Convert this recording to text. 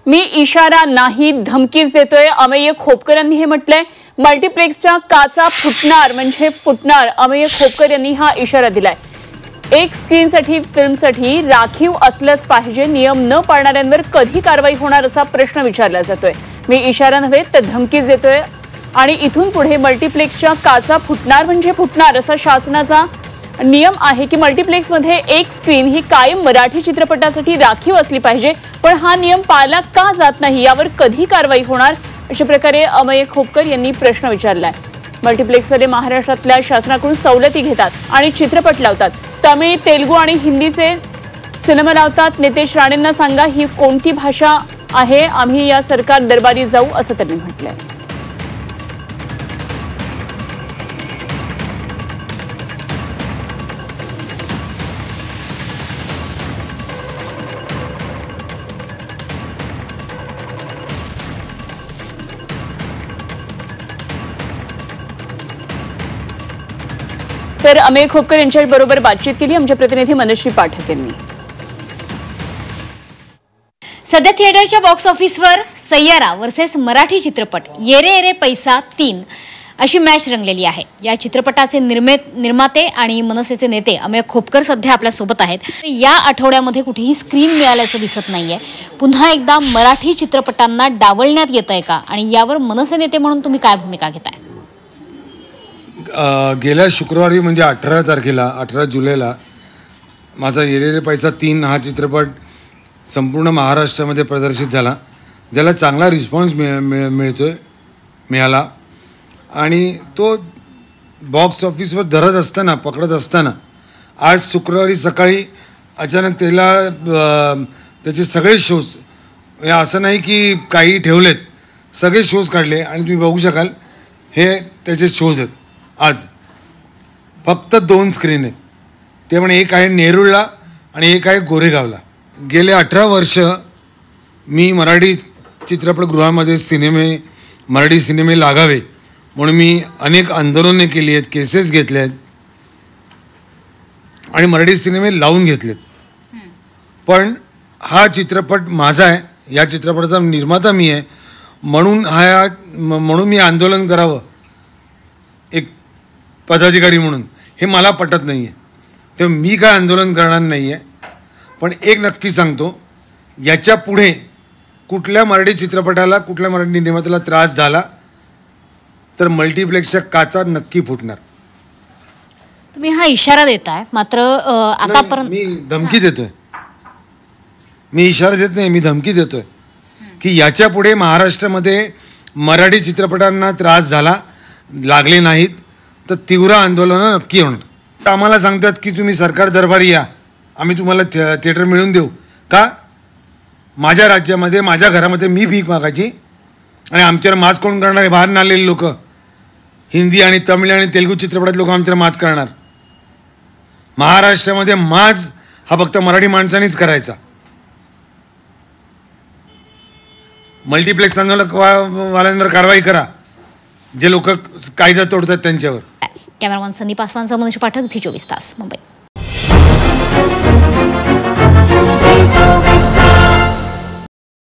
मी इशारा नाही धमकीच देतोय, अमेय खोपकर यांनी हे म्हटलंय। मल्टीप्लेक्सच्या काचा फुटणार म्हणजे फुटणार, अमेय खोपकर यांनी हा इशारा दिलाय। एक स्क्रीनसाठी फिल्मसाठी राखीव असलंच पाहिजे, नियम न पाळणाऱ्यांवर कधी कारवाई होणार असा प्रश्न विचारला जातोय। मी इशारा नव्हे तर धमकीच देतोय आणि इथून पुढे मल्टीप्लेक्सच्या काचा फुटणार म्हणजे फुटणार असा शासनाचा नियम आहे की मल्टीप्लेक्समध्ये एक स्क्रीन ही कायम मराठी चित्रपटासाठी राखीव असली पाहिजे, पण हा नियम पाळला का जात नाही यावर कधी कारवाई होणार अशा प्रकारे अमेय खोपकर यांनी प्रश्न विचारलाय। मल्टीप्लेक्समध्ये महाराष्ट्रातल्या शासनाकडून सवलती घेतात आणि चित्रपट लावतात। तमिळ, तेलुगू आणि हिंदीचे सिनेमा लावतात। नितेश राणेंना सांगा ही कोणती भाषा आहे, आम्ही या सरकार दरबारी जाऊ असं त्यांनी म्हटलंय। तर अमेय खोपकर यांच्याबरोबर बातचीत केली आमचे प्रतिनिधी मनश्री पाठक यांनी। सध्या थिएटरच्या बॉक्स ऑफिसवर सय्यारा वर्सेस मराठी चित्रपट येरे येरे पैसा 3 अशी मॅच रंगलेली आहे। या चित्रपटाचे निर्माते आणि मनसेचे नेते अमेय खोपकर सध्या आपल्या सोबत आहेत। या आठवड्यामध्ये कुठेही स्क्रीन मिळाल्याचं दिसत नाहीये। पुन्हा एकदा मराठी चित्रपटांना डावलण्यात येतंय का आणि यावर मनसे नेते म्हणून तुम्ही काय भूमिका घेताय? गेल्या शुक्रवारी म्हणजे 18 तारखेला 18 जुलैला माझा येरे येरे पैसा 3 हा चित्रपट संपूर्ण महाराष्ट्रामध्ये प्रदर्शित झाला, ज्याला चांगला रिस्पॉन्स मिळाला आणि तो बॉक्स ऑफिसवर धरत असताना पकडत असताना आज शुक्रवारी सकाळी अचानक त्याचे सगळे शोज, असं नाही की काही ठेवलेत, सगळे शोज काढले आणि तुम्ही बघू शकाल हे त्याचे शोज आहेत। आज फक्त 2 स्क्रीन आहेत, ते म्हणजे एक आहे नेरूळला आणि एक आहे गोरेगावला। गेले 18 वर्ष मी मराठी चित्रपटगृहामध्ये मराठी सिनेमे लागावे म्हणून मी अनेक आंदोलने केली आहेत, केसेस घेतल्या आहेत आणि मराठी सिनेमे लावून घेतलेत। पण हा चित्रपट माझा आहे, या चित्रपटाचा निर्माता मी आहे, म्हणून मी आंदोलन करावं एक पदाधिकारी म्हणून, हे मला पटत नाही आहे। तेव्हा मी काय आंदोलन करणार नाही आहे। पण एक नक्की सांगतो, याच्या पुढे कुठल्या मराठी चित्रपटाला, कुठल्या मराठी निर्मात्याला त्रास झाला तर मल्टीप्लेक्सच्या काचा नक्की फुटणार। तुम्ही हा इशारा देताय, मात्र आतापर्यंत मी धमकी देतोय। मी इशारा देत नाही, मी धमकी देतोय की याच्या पुढे महाराष्ट्रामध्ये मराठी चित्रपटांना त्रास लागले नाहीत तर तीव्र आंदोलनं नक्की होणार। आम्हाला सांगतात की तुम्ही सरकार दरबारी या, आम्ही तुम्हाला थिएटर मिळवून देऊ का? माझ्या राज्यामध्ये माझ्या घरामध्ये मी भीक मागायची आणि आमच्यावर माज कोण करणार आहे? बाहेर आलेले लोक, हिंदी आणि तमिळ आणि तेलुगू चित्रपटात लोक आमच्यावर माज करणार। महाराष्ट्रामध्ये माज हा फक्त मराठी माणसांनीच करायचा। मल्टीप्लेक्स वाल्यांवर कारवाई करा, जे लोक कायदा तोडतात त्यांच्यावर। कॅमेरामन संदीप आसवांसह मनश्री पाठक, झी 24 तास, मुंबई।